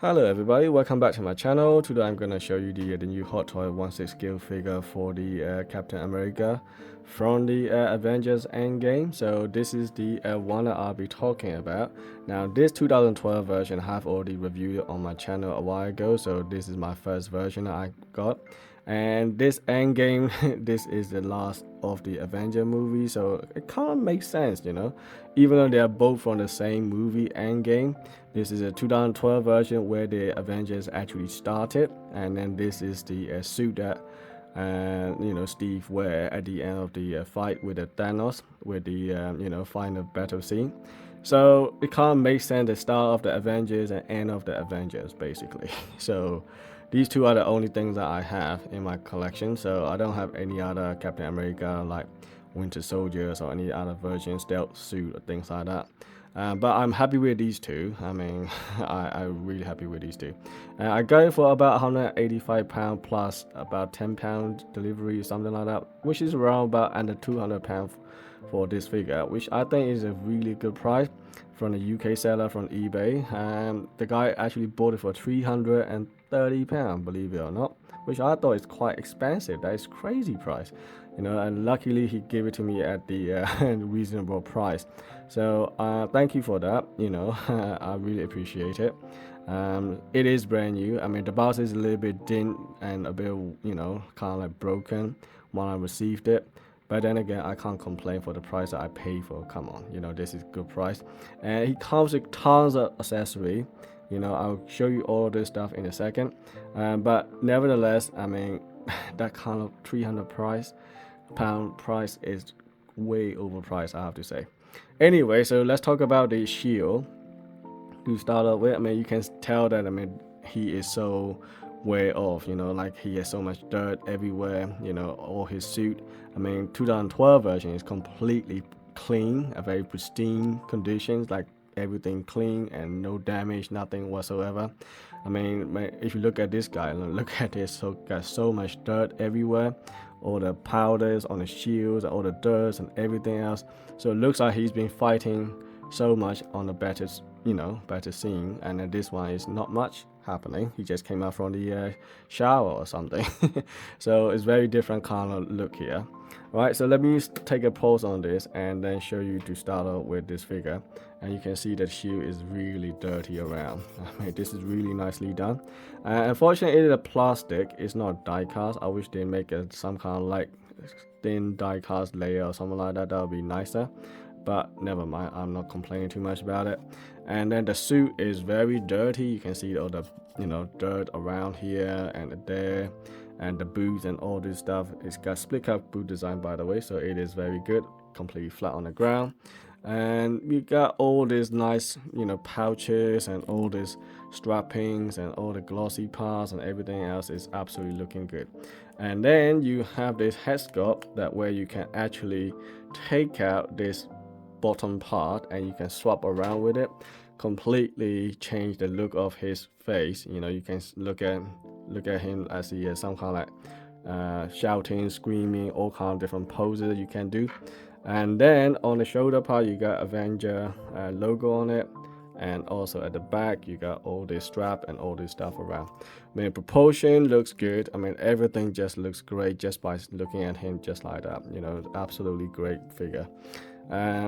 Hello everybody, welcome back to my channel. Today I'm gonna show you the new Hot Toy 1/6 scale figure for the Captain America from the Avengers Endgame. So this is the one that I'll be talking about. Now this 2012 version I have already reviewed it on my channel a while ago, so this is my first version I got. And this Endgame, this is the last of the Avenger movie, so it kind of makes sense, even though they are both from the same movie, Endgame. This is a 2012 version where the Avengers actually started, and then this is the suit that Steve wear at the end of the fight with the Thanos, with the final battle scene. So it kind of makes sense, the start of the Avengers and end of the Avengers, basically. So these two are the only things that I have in my collection. So I don't have any other Captain America like Winter Soldiers or any other version, stealth suit or things like that. But I'm happy with these two. I mean, I'm really happy with these two. I got it for about £185 plus about £10 delivery, something like that, which is around about under £200 for this figure, which I think is a really good price from the UK seller from eBay. The guy actually bought it for £330, believe it or not, which I thought is quite expensive. That is crazy price, and luckily he gave it to me at the reasonable price. So thank you for that. I really appreciate it. It is brand new. I mean, the box is a little bit dent and a bit, kind of like broken when I received it. But then again, I can't complain for the price that I paid for. Come on, this is good price. And he comes with tons of accessory. I'll show you all this stuff in a second. But nevertheless, I mean, that kind of £300 price is way overpriced, I have to say. Anyway, so let's talk about the shield. To start off with, I mean, you can tell that, he is so way off, like he has so much dirt everywhere, all his suit. I mean, 2012 version is completely clean, a very pristine conditions, like everything clean and no damage, nothing whatsoever. I mean, if you look at this guy, look at this, so got so much dirt everywhere, all the powders on the shields, all the dirt and everything else. So it looks like he's been fighting so much on the better scene, and then this one is not much happening. He just came out from the shower or something. So it's very different kind of look here. Right, so let me take a pause on this and then show you to start out with this figure. And you can see that shield is really dirty around. I mean, this is really nicely done. Unfortunately, it is a plastic, it's not die cast. I wish they make some kind of like thin die cast layer or something like that. That would be nicer, but never mind, I'm not complaining too much about it. And then the suit is very dirty. You can see all the dirt around here and there, and the boots and all this stuff. It's got split cut boot design, by the way, so it is very good, completely flat on the ground. And we got all these nice pouches and all these strappings and all the glossy parts and everything else is absolutely looking good. And then you have this head sculpt that where you can actually take out this bottom part and you can swap around with it, completely change the look of his face. You can look at him as he is some kind of like shouting, screaming, all kind of different poses you can do. And then on the shoulder part you got Avenger logo on it, and also at the back you got all this strap and all this stuff around. I mean, proportion looks good. I mean, everything just looks great just by looking at him just like that. Absolutely great figure.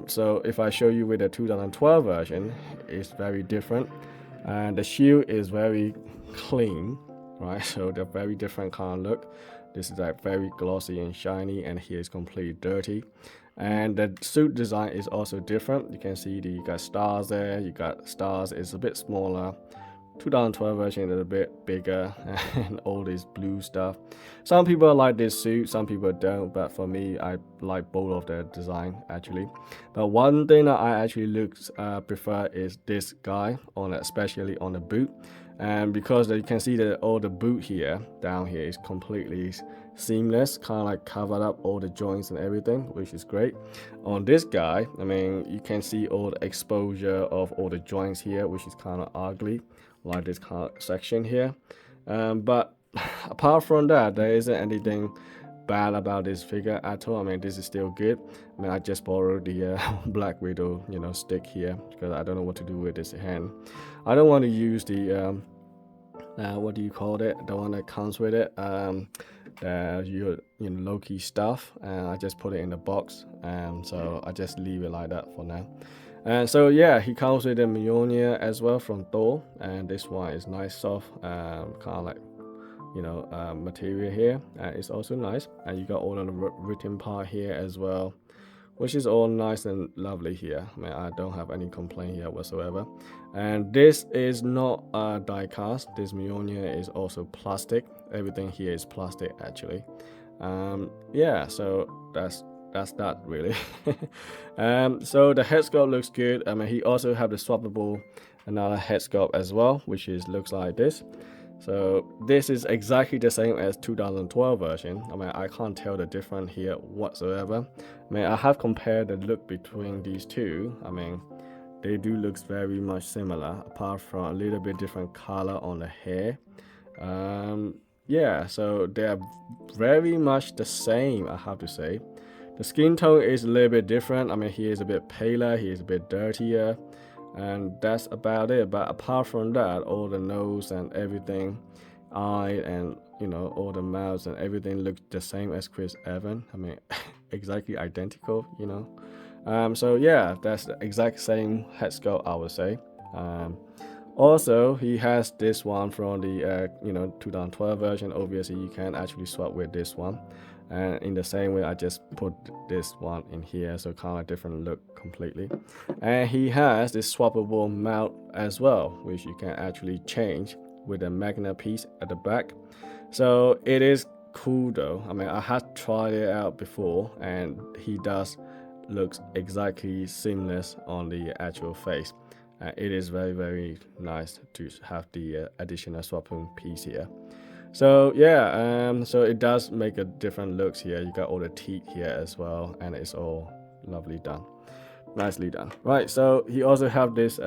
So if I show you with the 2012 version, it's very different, and the shield is very clean, right? So they're very different kind of look. This is like very glossy and shiny, and here is completely dirty. And the suit design is also different. You can see you got stars there. You got stars. It's a bit smaller. 2012 version is a bit bigger, and all this blue stuff. Some people like this suit, some people don't, but for me, I like both of their design actually. But one thing that I actually prefer is this guy on it, especially on the boot. And because you can see that all the boot here down here is completely seamless, kind of like covered up all the joints and everything, which is great. On this guy, I mean, you can see all the exposure of all the joints here, which is kind of ugly, like this kind of section here. But apart from that, there isn't anything bad about this figure at all. I mean, this is still good. I mean, I just borrowed the Black Widow stick here because I don't know what to do with this hand. I don't want to use the what do you call it, the one that comes with it, the low-key stuff, and I just put it in the box, so I just leave it like that for now. And so yeah, he comes with a Mjolnir as well from Thor, and this one is nice soft, kind of like material here. It's also nice, and you got all of the written part here as well, which is all nice and lovely here. I mean, I don't have any complaint here whatsoever. And this is not a die cast. This Mjolnir is also plastic. Everything here is plastic actually. Yeah, so that's that really. So the head sculpt looks good. I mean, he also have the swappable another head sculpt as well, which looks like this. So this is exactly the same as 2012 version. I mean, I can't tell the difference here whatsoever. I mean, I have compared the look between these two. I mean, they do look very much similar, apart from a little bit different color on the hair. Yeah, so they're very much the same, I have to say. The skin tone is a little bit different. I mean, he is a bit paler, he is a bit dirtier, and that's about it. But apart from that, all the nose and everything, eye and all the mouths and everything looks the same as Chris Evans. I mean, exactly identical. So yeah, that's the exact same head sculpt, I would say. Also, he has this one from the 2012 version. Obviously, you can actually swap with this one, and in the same way, I just put this one in here, so kind of different look completely. And he has this swappable mount as well, which you can actually change with a magnet piece at the back. So it is cool though. I mean, I had tried it out before, and he does looks exactly seamless on the actual face. It is very, very nice to have the additional swapping piece here. So yeah, so it does make a different looks here. You got all the teeth here as well, and it's all lovely done, nicely done. Right, so he also have this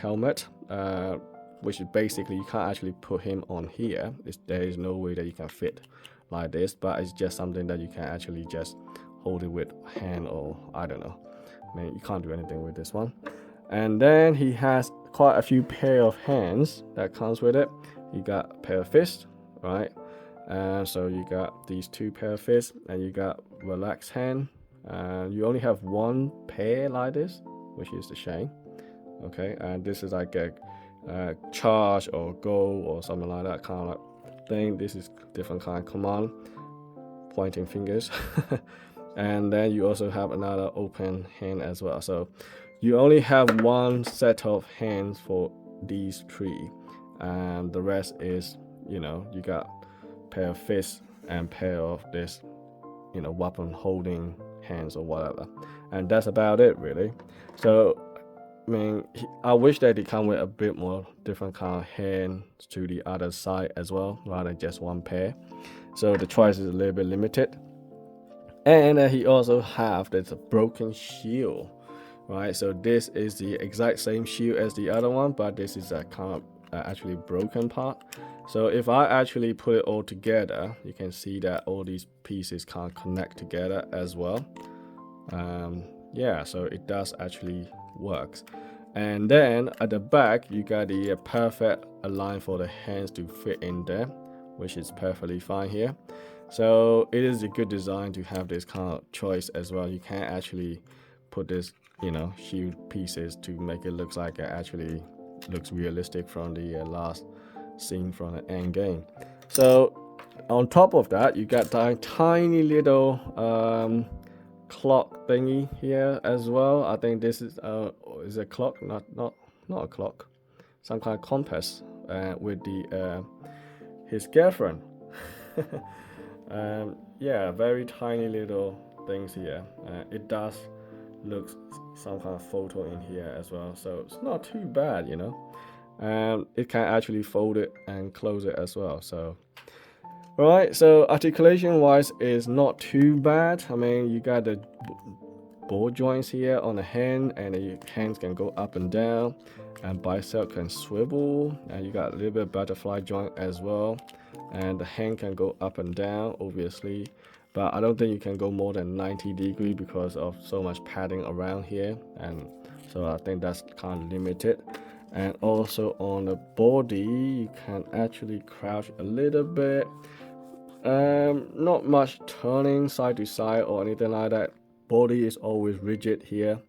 helmet, which is basically you can't actually put him on here. There is no way that you can fit like this, but it's just something that you can actually just hold it with hand, or I don't know. I mean, you can't do anything with this one. And then he has quite a few pair of hands that comes with it. You got a pair of fists, right? So you got these two pair of fists, and you got relaxed hand. You only have one pair like this, which is the shame. Okay, and this is like a charge or go or something like that kind of like thing. This is different kind of command, pointing fingers. And then you also have another open hand as well. So you only have one set of hands for these three, and the rest is, you got pair of fists and pair of this, weapon holding hands or whatever, and that's about it really. So I mean, I wish that they come with a bit more different kind of hands to the other side as well, rather than just one pair. So the choice is a little bit limited. And he also have this broken shield. Right, so this is the exact same shield as the other one, but this is a kind of actually broken part. So if I actually put it all together, you can see that all these pieces can't connect together as well. Yeah, so it does actually works. And then at the back, you got the perfect align for the hands to fit in there, which is perfectly fine here. So it is a good design to have this kind of choice as well. You can actually put this shield pieces to make it look like it actually looks realistic from the last scene from the end game. So on top of that, you got that tiny little clock thingy here as well. I think this is a clock, not a clock, some kind of compass with the his girlfriend. Yeah, very tiny little things here. It does looks some kind of photo in here as well, so it's not too bad, it can actually fold it and close it as well. So right, so articulation wise is not too bad. I mean, you got the ball joints here on the hand, and your hands can go up and down, and bicep can swivel, and you got a little bit butterfly joint as well, and the hand can go up and down obviously, but I don't think you can go more than 90 degrees because of so much padding around here, and so I think that's kind of limited. And also on the body, you can actually crouch a little bit. Not much turning side to side or anything like that. Body is always rigid here.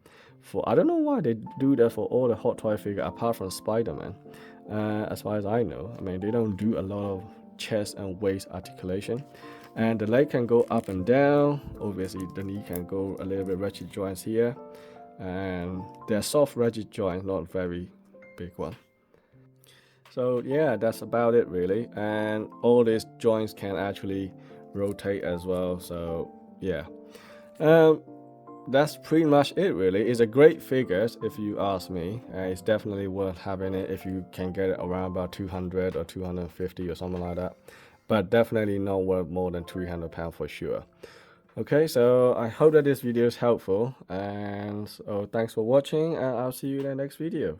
I don't know why they do that for all the Hot Toy figure apart from Spider-Man. As far as I know, I mean, they don't do a lot of chest and waist articulation. And the leg can go up and down. Obviously, the knee can go a little bit rigid joints here. And they're soft rigid joints, not very big one. So yeah, that's about it really. And all these joints can actually rotate as well. So yeah. That's pretty much it really. It's a great figure if you ask me. It's definitely worth having it if you can get it around about 200 or 250 or something like that. But definitely not worth more than £300 for sure. Okay, so I hope that this video is helpful, and so thanks for watching, and I'll see you in the next video.